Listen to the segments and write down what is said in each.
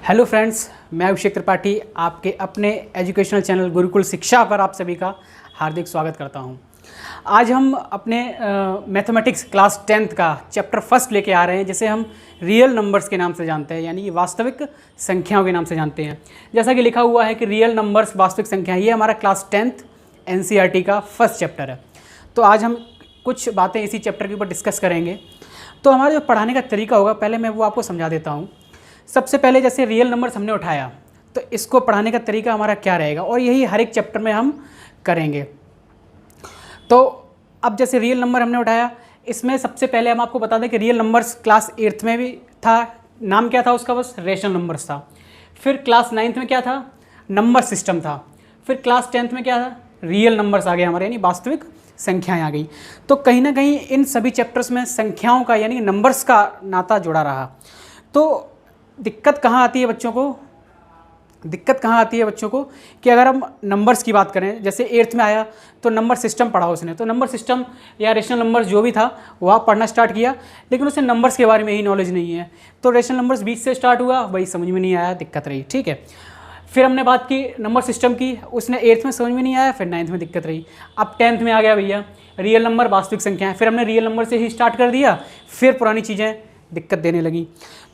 Hello friends, मैं अभिषेक त्रिपाठी आपके अपने एजुकेशनल चैनल गुरुकुल शिक्षा पर आप सभी का हार्दिक स्वागत करता हूं। आज हम अपने मैथमेटिक्स क्लास 10th का चैप्टर फर्स्ट लेके आ रहे हैं, जिसे हम रियल नंबर्स के नाम से जानते हैं, यानी वास्तविक संख्याओं के नाम से जानते हैं। जैसा कि लिखा हुआ है कि रियल नंबर्स वास्तविक संख्या, ये हमारा क्लास 10th NCERT का फर्स्ट चैप्टर है। तो आज हम कुछ बातें इसी चैप्टर के ऊपर डिस्कस करेंगे। तो हमारा जो पढ़ाने का तरीका होगा, पहले मैं वो आपको समझा देता हूँ। सबसे पहले जैसे रियल नंबर्स हमने उठाया, तो इसको पढ़ाने का तरीका हमारा क्या रहेगा, और यही हर एक चैप्टर में हम करेंगे। तो अब जैसे रियल नंबर हमने उठाया, इसमें सबसे पहले हम आपको बता दें कि रियल नंबर्स क्लास 8th में भी था, नाम क्या था उसका, बस रेशनल नंबर्स था। फिर क्लास 9th में क्या था, नंबर सिस्टम था। फिर क्लास 10th में क्या था, रियल नंबर्स आ गए हमारे, यानी वास्तविक संख्याएं आ गई। तो कहीं ना कहीं इन सभी चैप्टर्स में संख्याओं का यानी नंबर्स का नाता जुड़ा रहा। तो दिक्कत कहाँ आती है बच्चों को, कि अगर हम नंबर्स की बात करें, जैसे 8th में आया तो नंबर सिस्टम पढ़ा उसने, तो नंबर सिस्टम या रेशनल नंबर्स जो भी था वह पढ़ना स्टार्ट किया, लेकिन उसे नंबर्स के बारे में ही नॉलेज नहीं है। तो रेशनल नंबर्स बीच से स्टार्ट हुआ, वही समझ में नहीं आया, दिक्कत रही। ठीक है, फिर हमने बात की नंबर सिस्टम की, उसने 8th में समझ में नहीं आया, फिर 9th में दिक्कत रही। अब 10th में आ गया भैया रियल नंबर वास्तविक संख्याएं, फिर हमने रियल नंबर से ही स्टार्ट कर दिया, फिर पुरानी चीज़ें दिक्कत देने लगी।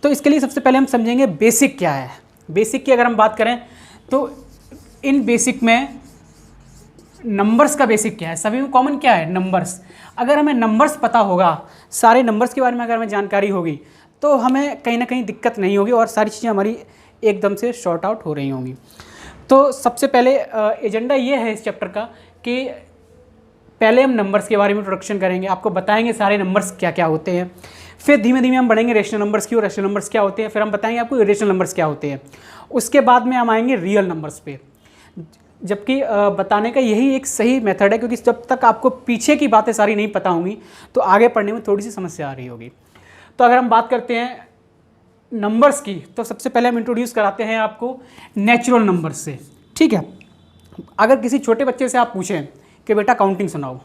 तो इसके लिए सबसे पहले हम समझेंगे बेसिक क्या है। बेसिक की अगर हम बात करें तो इन बेसिक में नंबर्स का बेसिक क्या है, सभी में कॉमन क्या है, नंबर्स। अगर हमें नंबर्स पता होगा, सारे नंबर्स के बारे में अगर हमें जानकारी होगी, तो हमें कहीं ना कहीं दिक्कत नहीं होगी और सारी चीज़ें हमारी एकदम से शॉर्ट आउट हो रही होंगी। तो सबसे पहले एजेंडा ये है इस चैप्टर का कि पहले हम नंबर्स के बारे में इंट्रोडक्शन करेंगे, आपको बताएंगे सारे नंबर्स क्या क्या होते हैं। फिर धीमे धीमे हम बढ़ेंगे रेशनल नंबर्स की, और रेशनल नंबर्स क्या होते हैं, फिर हम बताएंगे आपको इरेशनल नंबर्स क्या होते हैं। उसके बाद में हम आएंगे रियल नंबर्स पे, जबकि बताने का यही एक सही मेथड है, क्योंकि जब तक आपको पीछे की बातें सारी नहीं पता होंगी तो आगे पढ़ने में थोड़ी सी समस्या आ रही होगी। तो अगर हम बात करते हैं नंबर्स की, तो सबसे पहले हम इंट्रोड्यूस कराते हैं आपको नेचुरल नंबर्स से। ठीक है, अगर किसी छोटे बच्चे से आप पूछें कि बेटा काउंटिंग सुनाओ,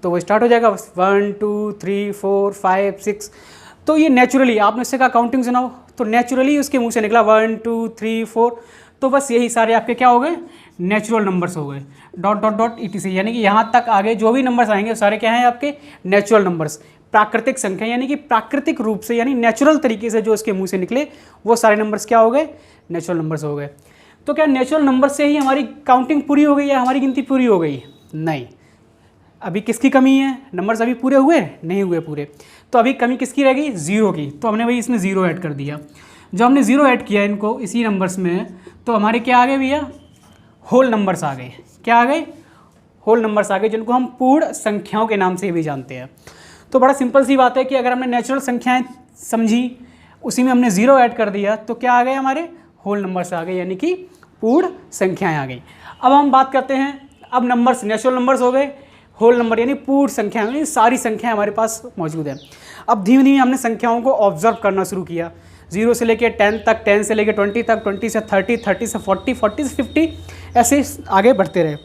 तो वो स्टार्ट हो जाएगा 1 2 3 4 5 6। तो ये नेचुरली आपने उससे कहा काउंटिंग सुनाओ, तो नेचुरली उसके मुंह से निकला 1 2 3 4। तो बस यही सारे आपके क्या हो गए, नेचुरल नंबर्स हो गए, डॉट डॉट डॉट etc, यानी कि यहाँ तक आगे जो भी नंबर्स आएंगे सारे क्या हैं आपके नेचुरल नंबर्स। प्राकृतिक संख्या यानी कि प्राकृतिक रूप से यानी नेचुरल तरीके से जो उसके मुंह से निकले वो सारे नंबर्स क्या हो गए, नेचुरल नंबर्स हो गए। तो क्या नेचुरल नंबर से ही हमारी काउंटिंग पूरी हो गई या हमारी गिनती पूरी हो गई? नहीं, अभी किसकी कमी है, नंबर्स अभी पूरे हुए नहीं हुए पूरे, तो अभी कमी किसकी रह गई, जीरो की। तो हमने भाई इसमें जीरो ऐड कर दिया। जब हमने जीरो ऐड किया इनको इसी नंबर्स में, तो हमारे क्या आ गए भैया, होल नंबर्स आ गए। क्या आ गए, होल नंबर्स आ गए, जिनको हम पूर्ण संख्याओं के नाम से भी जानते हैं। तो बड़ा सिंपल सी बात है कि अगर हमने नेचुरल संख्याएं समझी, उसी में हमने जीरो ऐड कर दिया, तो क्या आ गए, हमारे होल नंबर्स आ गए, यानी कि पूर्ण संख्याएं आ गई। अब हम बात करते हैं, अब नंबर्स नेचुरल नंबर्स हो गए, होल नंबर यानी पूर्ण संख्या, यानी सारी संख्याएं हमारे पास मौजूद है। अब धीमे धीमे हमने संख्याओं को ऑब्जर्व करना शुरू किया, 0 से लेकर 10 तक, 10 से लेकर 20 तक, 20 से 30, 30 से 40, 40 से 50, ऐसे आगे बढ़ते रहे।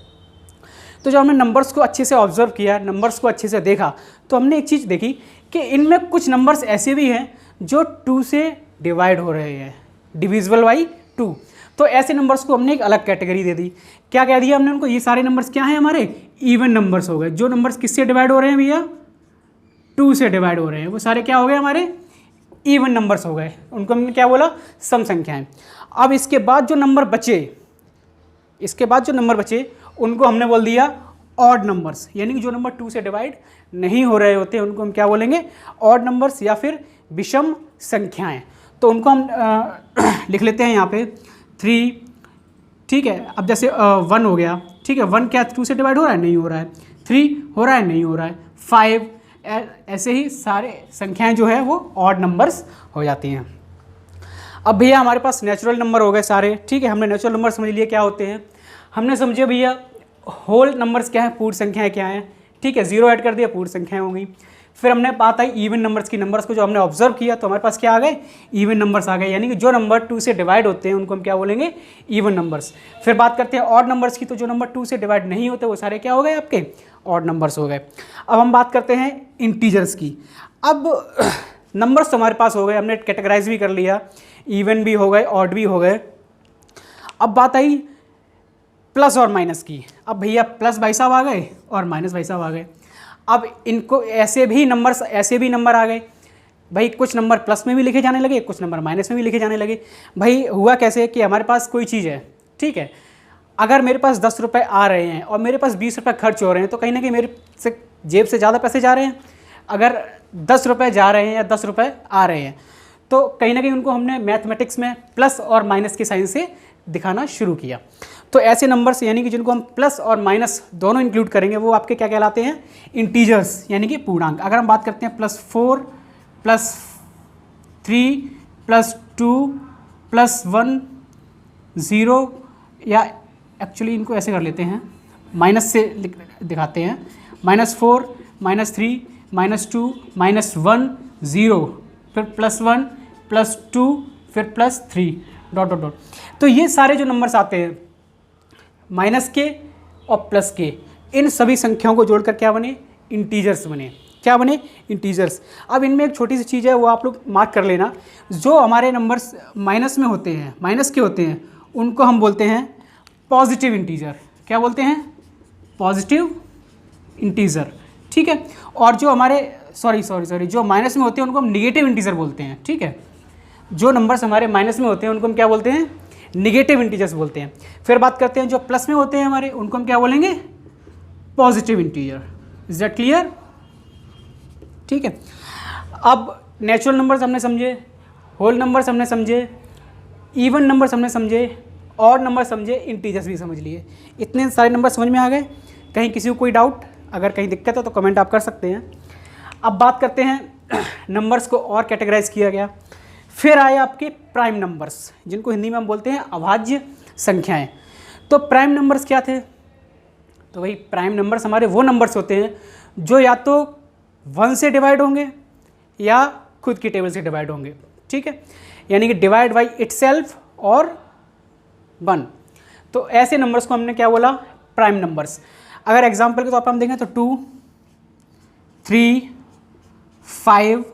तो जब हमने नंबर्स को अच्छे से ऑब्जर्व किया, नंबर्स को अच्छे से देखा, तो हमने एक चीज़ देखी कि इनमें कुछ नंबर्स ऐसे भी हैं जो 2 से डिवाइड हो रहे हैं, डिविजिबल बाई 2। तो ऐसे नंबर्स को हमने एक अलग कैटेगरी दे दी। क्या कह दिया हमने उनको, ये सारे नंबर्स क्या हैं, हमारे इवन नंबर्स हो गए। जो नंबर्स किससे डिवाइड हो रहे हैं भैया, 2 से डिवाइड हो रहे हैं, वो सारे क्या हो गए, हमारे इवन नंबर्स हो गए। उनको हमने क्या बोला, सम संख्याएं। अब इसके बाद जो नंबर बचे, उनको हमने बोल दिया ऑड नंबर्स, यानी कि जो नंबर 2 से डिवाइड नहीं हो रहे होते उनको हम क्या बोलेंगे, ऑड नंबर्स या फिर विषम संख्याएं। तो उनको हम लिख लेते हैं यहाँ पे 3। ठीक है, अब जैसे 1 हो गया, ठीक है, 1 क्या 2 से डिवाइड हो रहा है, नहीं हो रहा है। 3 हो रहा है, नहीं हो रहा है। 5, ऐसे ही सारे संख्याएं जो है वो ऑड नंबर्स हो जाती हैं। अब भैया हमारे पास नेचुरल नंबर हो गए सारे। ठीक है, हमने नेचुरल नंबर समझ लिए क्या होते हैं, हमने समझे भैया होल नंबर्स क्या है, पूर्ण संख्याएं क्या हैं। ठीक है, जीरो ऐड कर दिया, पूर्ण संख्याएं हो गई। फिर हमने बात आई इवन नंबर्स की, नंबर्स को जो हमने ऑब्जर्व किया तो हमारे पास क्या आ गए, इवन नंबर्स आ गए, यानी कि जो नंबर 2 से डिवाइड होते हैं उनको हम क्या बोलेंगे, इवन नंबर्स। फिर बात करते हैं ऑड नंबर्स की, तो जो नंबर 2 से डिवाइड नहीं होते वो सारे क्या हो गए, आपके ऑड नंबर्स हो गए। अब हम बात करते हैं इंटीजर्स की। अब नंबर्स हमारे पास हो गए, हमने कैटेगराइज भी कर लिया, इवन भी हो गए, ऑड भी हो गए। अब बात आई प्लस और माइनस की। अब भैया प्लस भाई साहब आ गए और माइनस भाई साहब आ गए। अब इनको ऐसे भी नंबर आ गए भाई, कुछ नंबर प्लस में भी लिखे जाने लगे, कुछ नंबर माइनस में भी लिखे जाने लगे। भाई हुआ कैसे कि हमारे पास कोई चीज़ है, ठीक है, अगर मेरे पास 10 रुपये आ रहे हैं और मेरे पास 20 रुपये खर्च हो रहे हैं तो कहीं ना कहीं मेरे से जेब से ज़्यादा पैसे जा रहे हैं। अगर 10 रुपये जा रहे हैं या 10 रुपये आ रहे हैं तो कहीं ना कहीं उनको हमने मैथमेटिक्स में प्लस और माइनस के साइन से दिखाना शुरू किया। तो ऐसे नंबर्स यानी कि जिनको हम प्लस और माइनस दोनों इंक्लूड करेंगे वो आपके क्या कहलाते हैं, इंटीजर्स यानी कि पूर्णांक। अगर हम बात करते हैं +4 +3 +2 +1 0, या एक्चुअली इनको ऐसे कर लेते हैं, माइनस से दिखाते हैं, -4 -3 -2 -1 0, फिर +1 +2 फिर +3 ... तो ये सारे जो नंबर्स आते हैं माइनस के और प्लस के, इन सभी संख्याओं को जोड़कर क्या बने, इंटीजर्स बने। क्या बने, इंटीजर्स। अब इनमें एक छोटी सी चीज़ है वो आप लोग मार्क कर लेना, जो हमारे नंबर्स माइनस में होते हैं, माइनस के होते हैं, उनको हम बोलते हैं पॉजिटिव इंटीजर। क्या बोलते हैं, पॉजिटिव इंटीजर, ठीक है। और जो हमारे सॉरी जो माइनस में होते हैं उनको हम निगेटिव इंटीजर बोलते हैं, ठीक है। जो नंबर्स हमारे माइनस में होते हैं उनको हम क्या बोलते हैं, निगेटिव इंटीजर्स बोलते हैं। फिर बात करते हैं जो प्लस में होते हैं हमारे, उनको हम क्या बोलेंगे, positive integer. Is that clear, ठीक है। अब नेचुरल नंबर्स हमने समझे, होल नंबर्स हमने समझे, इवन नंबर्स हमने समझे, और नंबर समझे, इंटीजर्स भी समझ लिए। इतने सारे नंबर समझ में आ गए। कहीं किसी को कोई डाउट, अगर कहीं दिक्कत है तो कमेंट आप कर सकते हैं। अब बात करते हैं नंबर्स को और कैटेगराइज किया गया। फिर आए आपके प्राइम नंबर्स, जिनको हिंदी में हम बोलते हैं अभाज्य संख्याएं। तो प्राइम नंबर्स क्या थे, तो भाई प्राइम नंबर्स हमारे वो नंबर्स होते हैं जो या तो 1 से डिवाइड होंगे या खुद की टेबल से डिवाइड होंगे, ठीक है, यानी कि डिवाइड बाई इटसेल्फ और 1। तो ऐसे नंबर्स को हमने क्या बोला, प्राइम नंबर्स। अगर एग्जाम्पल के तौर पर हम देखें तो 2 3 5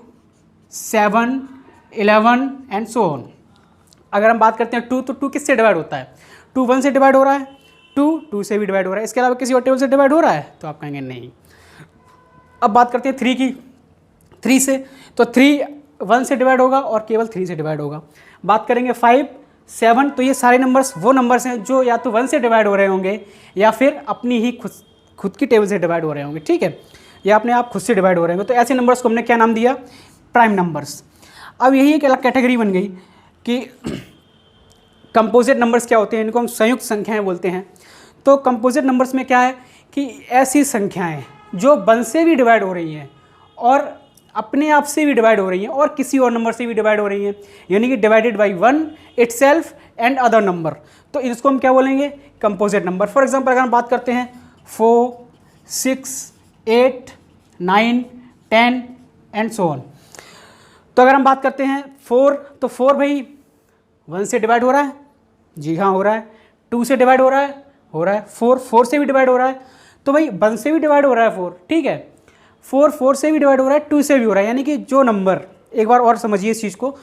7 11 एंड सो ऑन। अगर हम बात करते हैं 2, तो 2 किससे डिवाइड होता है, 2 1 से डिवाइड हो रहा है, 2 से भी डिवाइड हो रहा है, इसके अलावा किसी और टेबल से डिवाइड हो रहा है, तो आप कहेंगे नहीं। अब बात करते हैं 3 की, 3 से, तो 3 1 से डिवाइड होगा और केवल 3 से डिवाइड होगा। बात करेंगे 5 7, तो ये सारे नंबर्स वो नंबर्स हैं जो या तो 1 से डिवाइड हो रहे होंगे या फिर अपनी ही खुद की टेबल से डिवाइड हो रहे होंगे, ठीक है, या अपने आप खुद से डिवाइड हो रहे होंगे। तो ऐसे नंबर्स को हमने क्या नाम दिया, प्राइम नंबर्स। अब यही एक अलग कैटेगरी बन गई कि कंपोजिट नंबर्स क्या होते हैं, इनको हम संयुक्त संख्याएं बोलते हैं। तो कंपोजिट नंबर्स में क्या है कि ऐसी संख्याएं जो 1 से भी डिवाइड हो रही हैं और अपने आप से भी डिवाइड हो रही हैं और किसी और नंबर से भी डिवाइड हो रही हैं, यानी कि divided by 1 itself and other number. तो इसको हम क्या बोलेंगे, कंपोजिट नंबर। फॉर एग्जांपल अगर हम बात करते हैं 4 6 8 9 10 एंड सो ऑन। तो अगर हम बात करते हैं 4, तो 4 भाई 1 से डिवाइड हो रहा है, जी हाँ हो रहा है। 2 से डिवाइड हो रहा है, 4 से भी डिवाइड हो रहा है, तो भाई 1 से भी डिवाइड हो रहा है 4, ठीक है, 4 से भी डिवाइड हो रहा है, 2 से भी हो रहा है। यानी कि जो नंबर, एक बार और समझिए इस चीज़ को,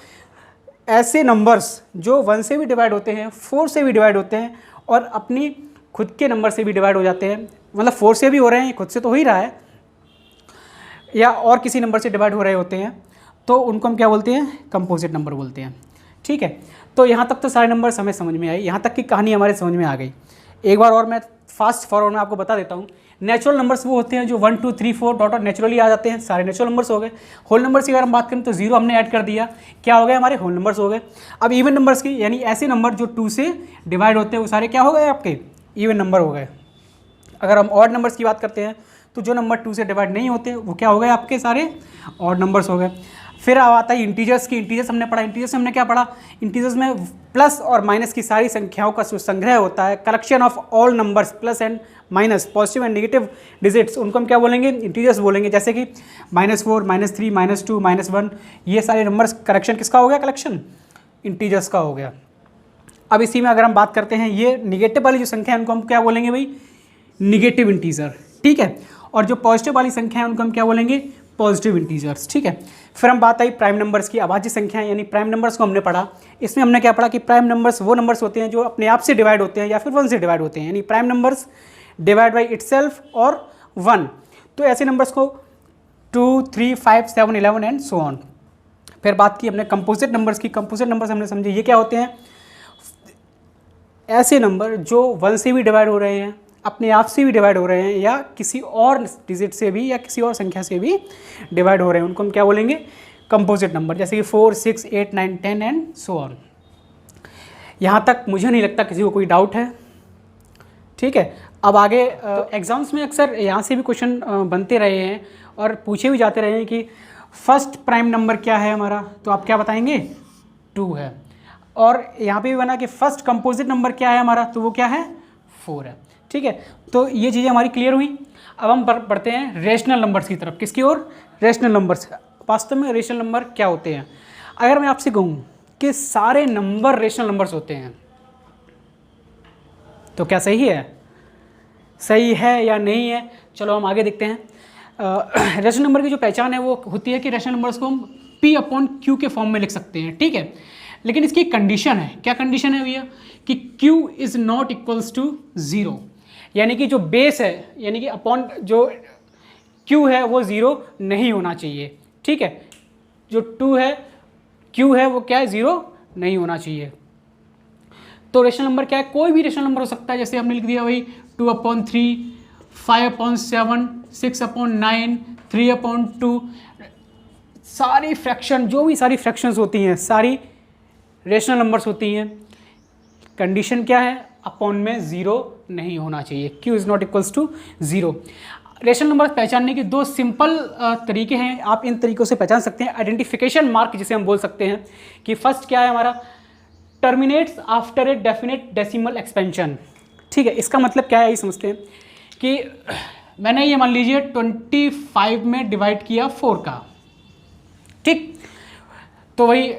ऐसे नंबर्स जो 1 से भी डिवाइड होते हैं, 4 से भी डिवाइड होते हैं और अपनी खुद के नंबर से भी डिवाइड हो जाते हैं, मतलब 4 से भी हो रहे हैं, खुद से तो हो ही रहा है, या और किसी नंबर से डिवाइड हो रहे होते हैं, तो उनको हम क्या बोलते हैं, कंपोजिट नंबर बोलते हैं, ठीक है। तो यहाँ तक तो सारे नंबर्स हमें समझ में आए, यहाँ तक की कहानी हमारे समझ में आ गई। एक बार और मैं फास्ट फॉरवर्ड में आपको बता देता हूँ। नेचुरल नंबर्स वो होते हैं जो 1 2 3 4 डॉट नेचुरली आ जाते हैं, सारे नेचुरल नंबर्स हो गए। होल नंबर्स की अगर हम बात करें तो 0 हमने ऐड कर दिया, क्या हो गए, हमारे होल नंबर्स हो गए। अब इवन नंबर्स की, यानी ऐसे नंबर जो 2 से डिवाइड होते हैं वो सारे क्या हो गए, आपके इवन नंबर हो गए। अगर हम ऑड नंबर्स की बात करते हैं तो जो नंबर 2 से डिवाइड नहीं होते वो क्या हो गए, आपके सारे ऑड नंबर्स हो गए। फिर अब आता है इंटीजर्स की। इंटीजर्स हमने पढ़ा, इंटीजर्स हमने क्या पढ़ा, इंटीजर्स में प्लस और माइनस की सारी संख्याओं का जो संग्रह होता है, collection of all numbers plus and minus, positive and negative digits, उनको हम क्या बोलेंगे, इंटीजर्स बोलेंगे। जैसे कि -4 -3 -2 -1, ये सारे नंबर्स कलेक्शन किसका हो गया, कलेक्शन इंटीजर्स का हो गया। अब इसी में अगर हम बात करते हैं, ये निगेटिव वाली जो संख्या है उनको हम क्या बोलेंगे भाई, निगेटिव इंटीजर, ठीक है। और जो पॉजिटिव वाली संख्या है उनको हम क्या बोलेंगे, पॉजिटिव इंटीजर्स। ठीक है, फिर हम बात आई प्राइम नंबर्स की, अभाज्य संख्याएं यानी प्राइम नंबर्स को हमने पढ़ा। इसमें हमने क्या पढ़ा कि प्राइम नंबर्स वो नंबर्स होते हैं जो अपने आप से डिवाइड होते हैं या फिर 1 से डिवाइड होते हैं, यानी prime numbers divide by itself और 1। तो ऐसे नंबर्स को 2, 3, 5, 7, 11 एंड सो ऑन। फिर बात की हमने कंपोजिट नंबर्स की। कंपोजिट नंबर्स हमने समझे ये क्या होते हैं, ऐसे नंबर जो 1 से भी डिवाइड हो रहे हैं, अपने आप से भी डिवाइड हो रहे हैं, या किसी और डिजिट से भी या किसी और संख्या से भी डिवाइड हो रहे हैं, उनको हम क्या बोलेंगे, कंपोजिट नंबर। जैसे कि 4, 6, 8, 9, 10 एंड सो ऑन। यहाँ तक मुझे नहीं लगता किसी को कोई डाउट है। ठीक है, अब आगे एग्जाम्स में अक्सर यहाँ से भी क्वेश्चन बनते रहे हैं और पूछे भी जाते रहे हैं कि फर्स्ट प्राइम नंबर क्या है हमारा, तो आप क्या बताएंगे, 2 है। और यहाँ पे भी बना कि फर्स्ट कंपोजिट नंबर क्या है हमारा, तो वो क्या है, 4 है। ठीक है, तो ये चीज़ें हमारी क्लियर हुई। अब हम बढ़ते हैं रेशनल नंबर्स की तरफ। किसकी ओर, रेशनल नंबर्स। वास्तव में रेशनल नंबर क्या होते हैं? अगर मैं आपसे कहूँ कि सारे नंबर रेशनल नंबर्स होते हैं, तो क्या सही है, सही है या नहीं है? चलो हम आगे देखते हैं। रेशनल नंबर की जो पहचान है वो होती है कि रेशनल नंबर्स को हम P/Q के फॉर्म में लिख सकते हैं। ठीक है, लेकिन इसकी कंडीशन है। क्या कंडीशन है भैया, कि Q is not equals to 0, यानी कि जो बेस है, यानी कि अपॉन जो Q है वो 0 नहीं होना चाहिए। ठीक है, जो 2 है, Q है, वो क्या है, 0 नहीं होना चाहिए। तो रेशनल नंबर क्या है, कोई भी रेशनल नंबर हो सकता है। जैसे हमने लिख दिया भाई 2/3, 5/7, 6/9, 3/2। सारी फ्रैक्शन, जो भी सारी फ्रैक्शंस होती हैं, सारी रेशनल नंबर्स होती हैं। कंडीशन क्या है, अपॉन में 0 नहीं होना चाहिए, Q is not equals to 0। Rational number पहचानने के 2 सिंपल तरीके हैं, आप इन तरीक़ों से पहचान सकते हैं। आइडेंटिफिकेशन मार्क जिसे हम बोल सकते हैं कि फर्स्ट क्या है हमारा, terminates after a definite decimal expansion. ठीक है, इसका मतलब क्या है, ये समझते हैं कि मैंने ये मान लीजिए 25 में डिवाइड किया 4 का। ठीक, तो वही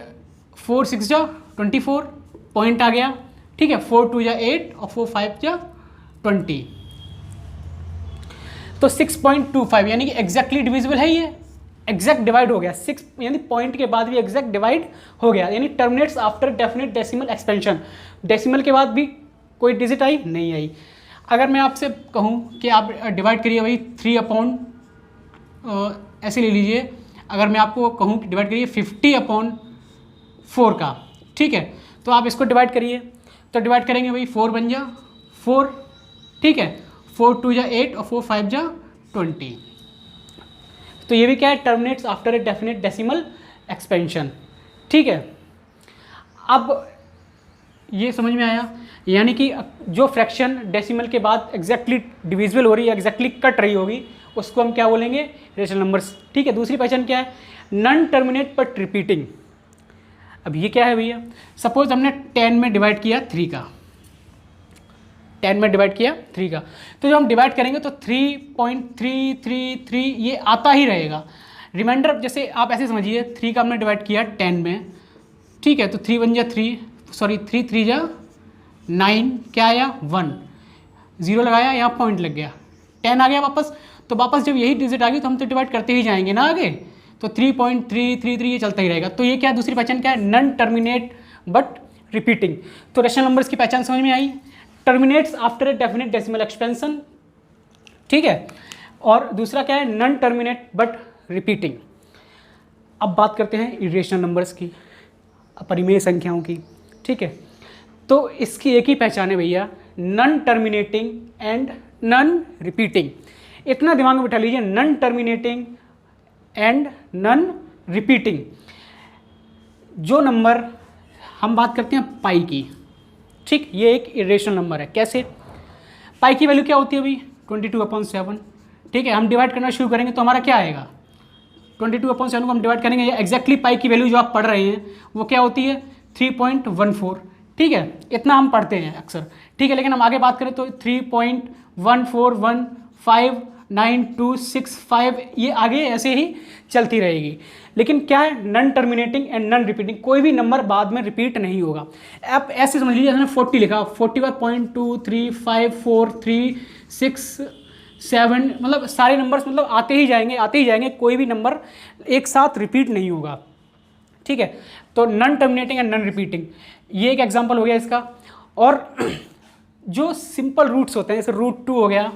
4 6 जा 24 पॉइंट आ गया। ठीक है, 4 2 जा 8 और 4 5 जा 20, तो 6.25 यानी कि एग्जैक्टली डिविजिबल है, ये एग्जैक्ट डिवाइड हो गया। 6 यानी पॉइंट के बाद भी एग्जैक्ट डिवाइड हो गया, यानी terminates after definite decimal expansion. Decimal के बाद भी कोई डिजिट आई नहीं आई। अगर मैं आपसे कहूँ कि आप डिवाइड करिए भाई 3 ऐसे ले लीजिए, अगर मैं आपको कहूँ कि डिवाइड करिए 50/4 का, ठीक है, तो आप इसको डिवाइड करिए, तो डिवाइड करेंगे भाई 4 बन जा 4, ठीक है, 4 2 जा 8 और 4 5 जा 20। तो ये भी क्या है, terminates after a definite decimal expansion. ठीक है, अब ये समझ में आया, यानी कि जो फ्रैक्शन डेसिमल के बाद एग्जैक्टली डिविजिबल हो रही है, एग्जैक्टली कट रही होगी, उसको हम क्या बोलेंगे, रेशनल नंबर्स। ठीक है, दूसरी पहचान क्या है, नॉन टर्मिनेट बट रिपीटिंग। अब ये क्या है भैया, सपोज हमने 10 में डिवाइड किया 3 का, 10 में डिवाइड किया 3 का, तो जब हम डिवाइड करेंगे तो 3.333 ये आता ही रहेगा। रिमाइंडर जैसे आप ऐसे समझिए, 3 का हमने डिवाइड किया 10 में, ठीक है, तो 3 1 जा 3, सॉरी 3 3 जा 9, क्या आया 1, 0 लगाया, यहाँ पॉइंट लग गया, 10 आ गया वापस। तो वापस जब यही डिजिट आ गई तो हम तो डिवाइड करते ही जाएंगे ना आगे, तो 3.333 ये चलता ही रहेगा। तो ये क्या है, दूसरी पहचान क्या है, नॉन टर्मिनेट बट रिपीटिंग। तो रेशनल नंबर्स की पहचान समझ में आई, terminates after a definite decimal expansion, ठीक है, और दूसरा क्या है, नॉन टर्मिनेट बट रिपीटिंग। अब बात करते हैं इरेशनल नंबर्स की, अपरिमेय संख्याओं की। ठीक है, तो इसकी एक ही पहचान है भैया, non terminating and non repeating. इतना दिमाग में बिठा लीजिए, non terminating and non repeating. जो नंबर हम बात करते हैं पाई की, ठीक, ये एक इरेशनल नंबर है। कैसे, पाई की वैल्यू क्या होती है अभी 22/7, ठीक है, हम डिवाइड करना शुरू करेंगे तो हमारा क्या आएगा, 22/7 को हम डिवाइड करेंगे, एग्जैक्टली पाई की वैल्यू जो आप पढ़ रहे हैं वो क्या होती है 3.14, ठीक है, इतना हम पढ़ते हैं अक्सर, ठीक है। लेकिन हम आगे बात करें तो 3.1415926 ये आगे ऐसे ही चलती रहेगी। लेकिन क्या है, non terminating and non repeating, कोई भी नंबर बाद में रिपीट नहीं होगा। आप ऐसे समझ लीजिए, हमने 40 लिखा, 41.235436 7, मतलब सारे नंबर्स मतलब आते ही जाएंगे, कोई भी नंबर एक साथ रिपीट नहीं होगा, ठीक है। तो non terminating and non repeating, ये एक एग्जांपल हो गया इसका। और जो सिंपल रूट्स होते हैं, जैसे √2 हो गया,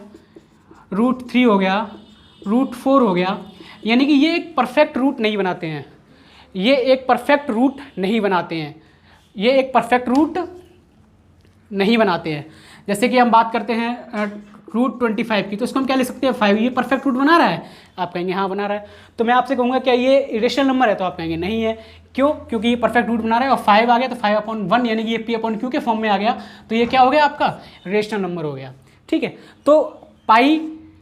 √3 हो गया, √4 हो गया, यानी कि ये एक परफेक्ट रूट नहीं बनाते हैं, ये एक परफेक्ट रूट नहीं बनाते हैं, ये एक परफेक्ट रूट नहीं बनाते हैं। जैसे कि हम बात करते हैं √25 की, तो इसको हम क्या ले सकते हैं 5, ये परफेक्ट रूट बना रहा है, आप कहेंगे हाँ बना रहा है। तो मैं आपसे कहूँगा क्या ये इरेशनल नंबर है, तो आप कहेंगे नहीं है। क्यों? क्योंकि ये परफेक्ट रूट बना रहा है और 5 आ गया तो 5/1 यानी कि ये p/q के फॉर्म में आ गया, तो ये क्या हो गया आपका रेशनल नंबर हो गया, ठीक है। तो पाई,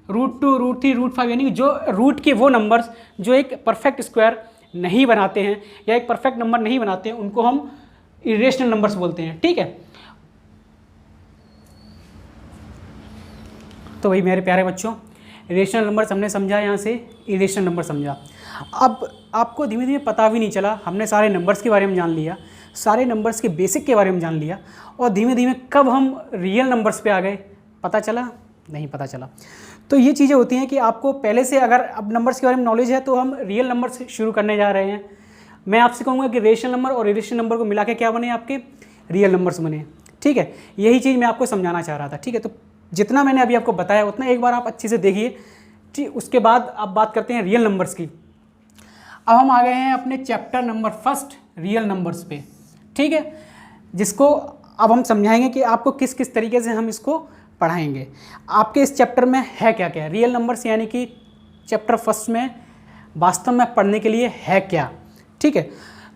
√2, √3, √5 यानी कि जो रूट के वो नंबर्स जो एक परफेक्ट स्क्वायर नहीं बनाते हैं या एक परफेक्ट नंबर नहीं बनाते हैं, उनको हम इरेशनल नंबर्स बोलते हैं, ठीक है। तो वही मेरे प्यारे बच्चों, रेशनल नंबर्स हमने समझा, यहाँ से इरेशनल नंबर समझा। अब आपको धीमे धीमे पता भी नहीं चला, हमने सारे नंबर्स के बारे में जान लिया, सारे नंबर्स के बेसिक के बारे में जान लिया, और धीमे धीमे कब हम रियल नंबर्स पे आ गए पता चला? नहीं पता चला। तो ये चीज़ें होती हैं कि आपको पहले से अगर अब नंबर्स के बारे में नॉलेज है तो हम रियल नंबर से शुरू करने जा रहे हैं। मैं आपसे कहूँगा कि रेशनल नंबर और इरेशनल नंबर को मिला के क्या बने आपके रियल नंबर्स बने, ठीक है। यही चीज़ मैं आपको समझाना चाह रहा था, ठीक है। तो जितना मैंने अभी आपको बताया उतना एक बार आप अच्छे से देखिए, ठीक। उसके बाद अब बात करते हैं रियल नंबर्स की। अब हम आ गए हैं अपने चैप्टर नंबर 1 रियल नंबर्स पे, ठीक है, जिसको अब हम समझाएंगे कि आपको किस किस तरीके से हम इसको पढ़ाएंगे। आपके इस चैप्टर में है क्या क्या रियल नंबर्स, यानी कि चैप्टर 1 में वास्तव में पढ़ने के लिए है क्या, ठीक है।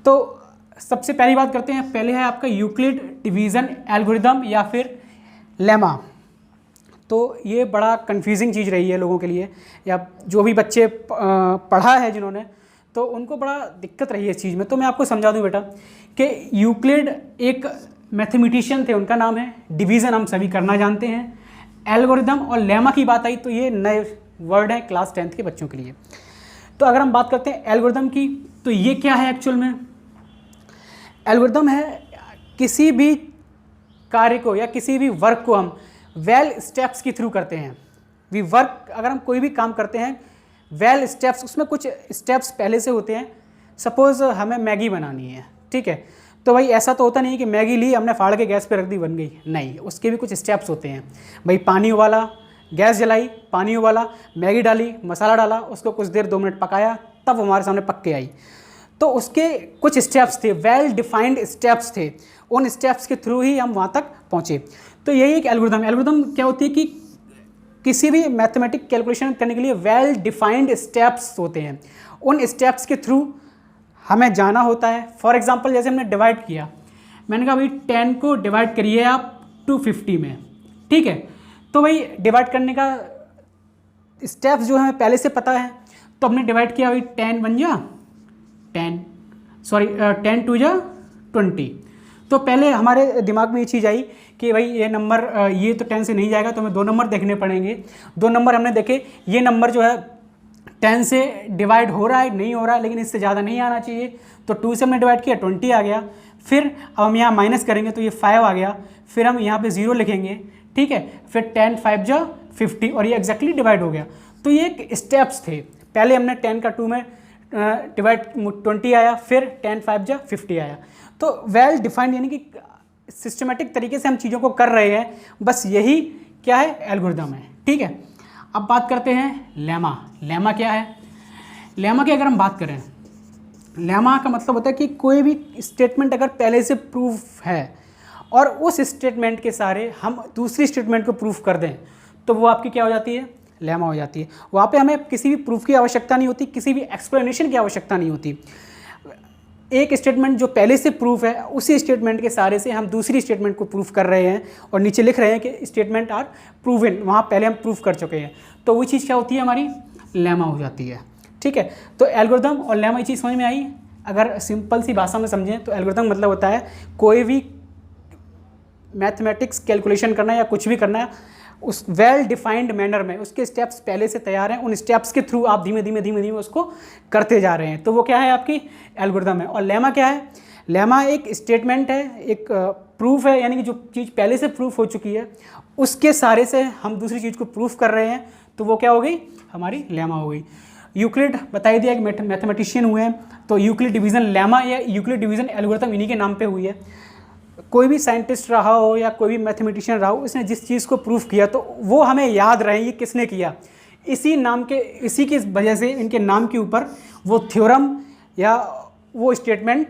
तो सबसे पहली बात करते हैं, पहले है आपका यूक्लिड डिवीज़न एल्गोरिदम या फिर लेमा। तो ये बड़ा कंफ्यूजिंग चीज़ रही है लोगों के लिए, या जो भी बच्चे पढ़ा है जिन्होंने, तो उनको बड़ा दिक्कत रही है इस चीज़ में। तो मैं आपको समझा दूं बेटा कि यूक्लिड एक मैथमेटिशियन थे, उनका नाम है, डिवीज़न हम सभी करना जानते हैं, एल्गोरिदम और लेमा की बात आई तो ये नए वर्ड है क्लास 10th के बच्चों के लिए। तो अगर हम बात करते हैं एल्गोरिदम की, तो ये क्या है एक्चुअल में? एल्गोरिदम है किसी भी कार्य को या किसी भी वर्क को हम स्टेप्स के थ्रू करते हैं। अगर हम कोई भी काम करते हैं स्टेप्स, उसमें कुछ स्टेप्स पहले से होते हैं। सपोज़ हमें मैगी बनानी है, ठीक है, तो भाई ऐसा तो होता नहीं कि मैगी ली हमने फाड़ के गैस पे रख दी बन गई, नहीं, उसके भी कुछ स्टेप्स होते हैं। भाई पानी उबाला, गैस जलाई, पानी उबाला, मैगी डाली, मसाला डाला, उसको कुछ देर 2 मिनट पकाया, तब हमारे सामने पक के आई। तो उसके कुछ स्टेप्स थे, वेल डिफाइंड स्टेप्स थे, उन स्टेप्स के थ्रू ही हम वहाँ तक पहुँचे। तो यही एक एल्गोरिदम क्या होती है कि किसी भी मैथमेटिक कैलकुलेशन करने के लिए वेल डिफाइंड स्टेप्स होते हैं, उन स्टेप्स के थ्रू हमें जाना होता है। फॉर एग्जांपल जैसे हमने डिवाइड किया, मैंने कहा भाई 10 को डिवाइड करिए आप 250 में, ठीक है। तो भाई डिवाइड करने का स्टेप्स जो हमें पहले से पता है, तो हमने डिवाइड किया भाई 10 बन जा 10 2 जा 20। तो पहले हमारे दिमाग में ये चीज़ आई कि भाई ये नंबर ये तो 10 से नहीं जाएगा, तो हमें 2 नंबर देखने पड़ेंगे। 2 नंबर हमने देखे, ये नंबर जो है 10 से डिवाइड हो रहा है नहीं हो रहा है, लेकिन इससे ज़्यादा नहीं आना चाहिए, तो 2 से हमने डिवाइड किया 20 आ गया। फिर अब हम यहाँ माइनस करेंगे तो ये 5 आ गया, फिर हम यहाँ पे 0 लिखेंगे, ठीक है, फिर 10 5 जा 50 और ये एग्जैक्टली डिवाइड हो गया। तो ये एक स्टेप्स थे, पहले हमने 10 का 2 में डिवाइड 20 आया, फिर 10 5 जा 50 आया। तो वेल डिफाइंड यानी कि सिस्टमेटिक तरीके से हम चीज़ों को कर रहे हैं, बस यही क्या है एल्गोरिदम है, ठीक है। अब बात करते हैं लेमा। लेमा क्या है? लेमा की अगर हम बात करें, लेमा का मतलब होता है कि कोई भी स्टेटमेंट अगर पहले से प्रूफ है और उस स्टेटमेंट के सारे हम दूसरी स्टेटमेंट को प्रूफ कर दें, तो वो आपकी क्या हो जाती है? लेमा हो जाती है। वहाँ पे हमें किसी भी प्रूफ की आवश्यकता नहीं होती, किसी भी एक्सप्लेनेशन की आवश्यकता नहीं होती। एक स्टेटमेंट जो पहले से प्रूफ है, उसी स्टेटमेंट के सारे से हम दूसरी स्टेटमेंट को प्रूफ कर रहे हैं और नीचे लिख रहे हैं कि स्टेटमेंट आर प्रूवन, वहाँ पहले हम प्रूफ कर चुके हैं, तो वो चीज़ क्या होती है? हमारी लेमा हो जाती है, ठीक है। तो एल्गोरिदम और लेमा ये चीज़ समझ में आई? अगर सिंपल सी भाषा में समझें तो एल्गोरिदम मतलब होता है कोई भी मैथमेटिक्स कैलकुलेशन करना या कुछ भी करना है उस वेल डिफाइंड मैनर में, उसके स्टेप्स पहले से तैयार हैं, उन स्टेप्स के थ्रू आप धीमे धीमे उसको करते जा रहे हैं, तो वो क्या है? आपकी एल्गोरिदम है। और लेमा क्या है? लेमा एक स्टेटमेंट है, एक प्रूफ है, यानी कि जो चीज़ पहले से प्रूफ हो चुकी है उसके सारे से हम दूसरी चीज़ को प्रूफ कर रहे हैं, तो वो क्या हो गई, हमारी लेमा हो गई। यूक्लिड बता दिया कि मैथमेटिशियन हुए हैं, तो यूक्लिड डिवीज़न लेमा या यूक्लिड डिवीज़न एल्गोरिथम इन्हीं के नाम पे हुई है। कोई भी साइंटिस्ट रहा हो या कोई भी मैथमेटिशियन रहा हो, उसने जिस चीज़ को प्रूफ किया तो वो हमें याद रहे ये किसने किया, इसी की वजह से इनके नाम के ऊपर वो थ्योरम या वो स्टेटमेंट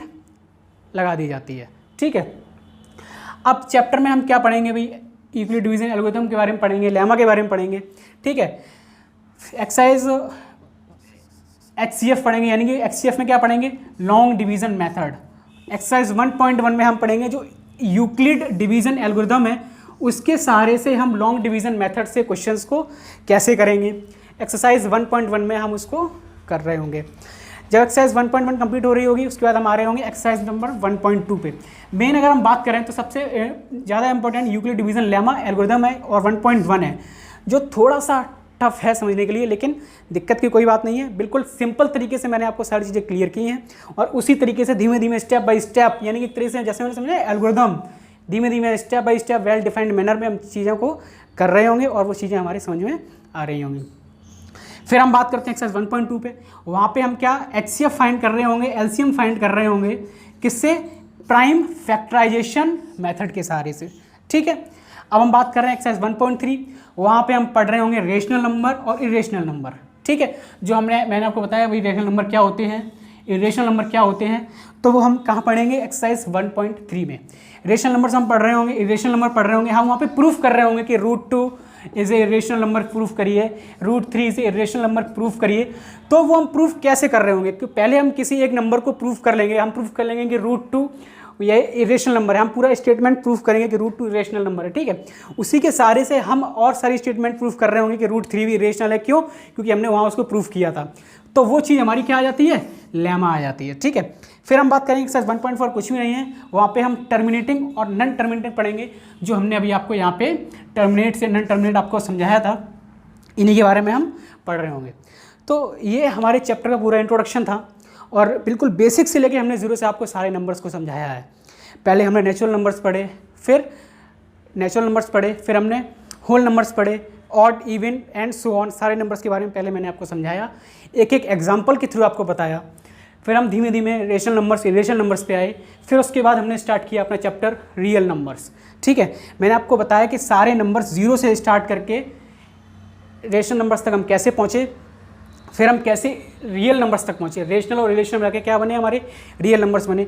लगा दी जाती है। ठीक है, अब चैप्टर में हम क्या पढ़ेंगे भाई, यूक्लिड डिवीज़न एल्गोरिथम के बारे में पढ़ेंगे, लेमा के बारे में पढ़ेंगे। ठीक है, एक्सरसाइज HCF पढ़ेंगे, यानी कि HCF में क्या पढ़ेंगे, लॉन्ग डिवीज़न मेथड। एक्सरसाइज 1.1 में हम पढ़ेंगे जो यूक्लिड डिवीज़न एल्गोरिथम है उसके सहारे से हम लॉन्ग डिवीज़न मेथड से क्वेश्चंस को कैसे करेंगे। एक्सरसाइज 1.1 में हम उसको कर रहे होंगे। जब एक्सरसाइज 1.1 कंप्लीट हो रही होगी उसके बाद हम आ रहे होंगे एक्सरसाइज नंबर 1.2 पे। मेन अगर हम बात करें तो सबसे ज़्यादा important Euclid division lemma algorithm है और 1.1 है, जो थोड़ा सा टफ है समझने के लिए, लेकिन दिक्कत की कोई बात नहीं है। बिल्कुल सिंपल तरीके से मैंने आपको सारी चीज़ें क्लियर की हैं और उसी तरीके से धीमे धीमे स्टेप बाय स्टेप, यानी कि एक तरीके से जैसे मैंने समझा एल्गोरिथम, धीमे धीमे step by step well defined manner में हम चीज़ों को कर रहे होंगे और वो चीज़ें हमारी समझ में आ रही होंगी। फिर हम बात करते हैं एक्सरसाइज 1.2 पे। वहाँ पे हम क्या HCF फाइंड कर रहे होंगे, LCM फाइंड कर रहे होंगे, किससे, प्राइम फैक्टराइजेशन मेथड के सहारे से। ठीक है, अब हम बात कर रहे हैं एक्सरसाइज 1.3। वहाँ पे हम पढ़ रहे होंगे रेशनल नंबर और इरेशनल नंबर। ठीक है, जो मैंने आपको बताया भाई रेशनल नंबर क्या होते हैं, इरेशनल नंबर क्या होते हैं, तो वो हम कहाँ पढ़ेंगे, एक्सरसाइज 1.3 में। रेशनल नंबर्स हम पढ़ रहे होंगे, इरेशनल नंबर पढ़ रहे होंगे, हम वहाँ पे प्रूफ कर रहे होंगे कि √2 is a irrational number proof करिए, √3 से इरेशनल नंबर प्रूफ करिए। तो वो हम प्रूफ कैसे कर रहे होंगे, क्योंकि पहले हम किसी एक नंबर को प्रूफ कर लेंगे, हम प्रूफ कर लेंगे कि √2 ये इरेशनल नंबर है, हम पूरा स्टेटमेंट प्रूफ करेंगे कि √2 इरेशनल नंबर है। ठीक है, उसी के सहारे से हम और सारी स्टेटमेंट प्रूफ कर रहे होंगे कि √3 भी इरेशनल है। क्यों, क्योंकि हमने वहाँ उसको प्रूफ किया था। तो वो चीज़ हमारी क्या आ जाती है, लेमा आ जाती है। ठीक है, फिर हम बात करेंगे एक्सरसाइज 1.4, कुछ भी नहीं है, वहाँ पे हम टर्मिनेटिंग और नॉन टर्मिनेटिंग पढ़ेंगे, जो हमने अभी आपको यहाँ पे टर्मिनेट से नॉन टर्मिनेट आपको समझाया था, इन्हीं के बारे में हम पढ़ रहे होंगे। तो ये हमारे चैप्टर का पूरा इंट्रोडक्शन था और बिल्कुल बेसिक से लेके हमने जीरो से आपको सारे नंबर्स को समझाया है। पहले हमने नेचुरल नंबर्स पढ़े, फिर नेचुरल नंबर्स पढ़े, फिर हमने होल नंबर्स पढ़े, odd, even and so on, सारे नंबर्स के बारे में पहले मैंने आपको समझाया, एक एक एग्जाम्पल के थ्रू आपको बताया। फिर हम धीमे धीमे रेशनल नंबर्स, इरेशनल नंबर्स पे आए। फिर उसके बाद हमने स्टार्ट किया अपना चैप्टर रियल नंबर्स। ठीक है, मैंने आपको बताया कि सारे नंबर्स जीरो से स्टार्ट करके रेशनल नंबर्स तक हम कैसे पहुँचे, फिर हम कैसे रियल नंबर्स तक पहुँचे, रेशनल और रिलेशनल मिला के क्या बने, हमारे रियल नंबर्स बने।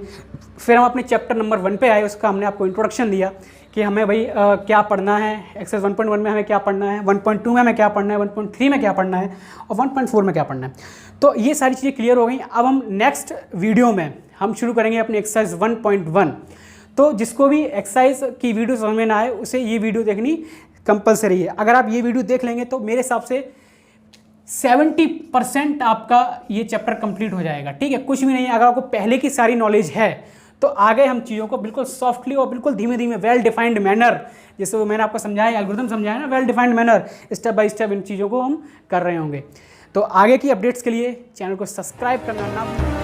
फिर हम अपने चैप्टर नंबर 1 पे आए, उसका हमने आपको इंट्रोडक्शन दिया कि हमें भाई क्या पढ़ना है, एक्सरसाइज 1.1 में हमें क्या पढ़ना है, 1.2 में हमें क्या पढ़ना है, 1.3 में क्या पढ़ना है और 1.4 में क्या पढ़ना है। तो ये सारी चीज़ें क्लियर हो गई। अब हम नेक्स्ट वीडियो में हम शुरू करेंगे अपनी एक्सरसाइज 1.1। तो जिसको भी एक्सरसाइज की वीडियो समझ में ना आए उसे ये वीडियो देखनी कंपलसरी है। अगर आप ये वीडियो देख लेंगे तो मेरे हिसाब से 70% आपका ये चैप्टर कंप्लीट हो जाएगा। ठीक है, कुछ भी नहीं है, अगर आपको पहले की सारी नॉलेज है तो आगे हम चीज़ों को बिल्कुल सॉफ्टली और बिल्कुल धीमे धीमे वेल डिफाइंड मैनर, जैसे वो मैंने आपको समझाया, एल्गोरिथम समझाया ना, well defined manner, step by step in चीज़ों को हम कर रहे होंगे। तो आगे की अपडेट्स के लिए चैनल को सब्सक्राइब करना ना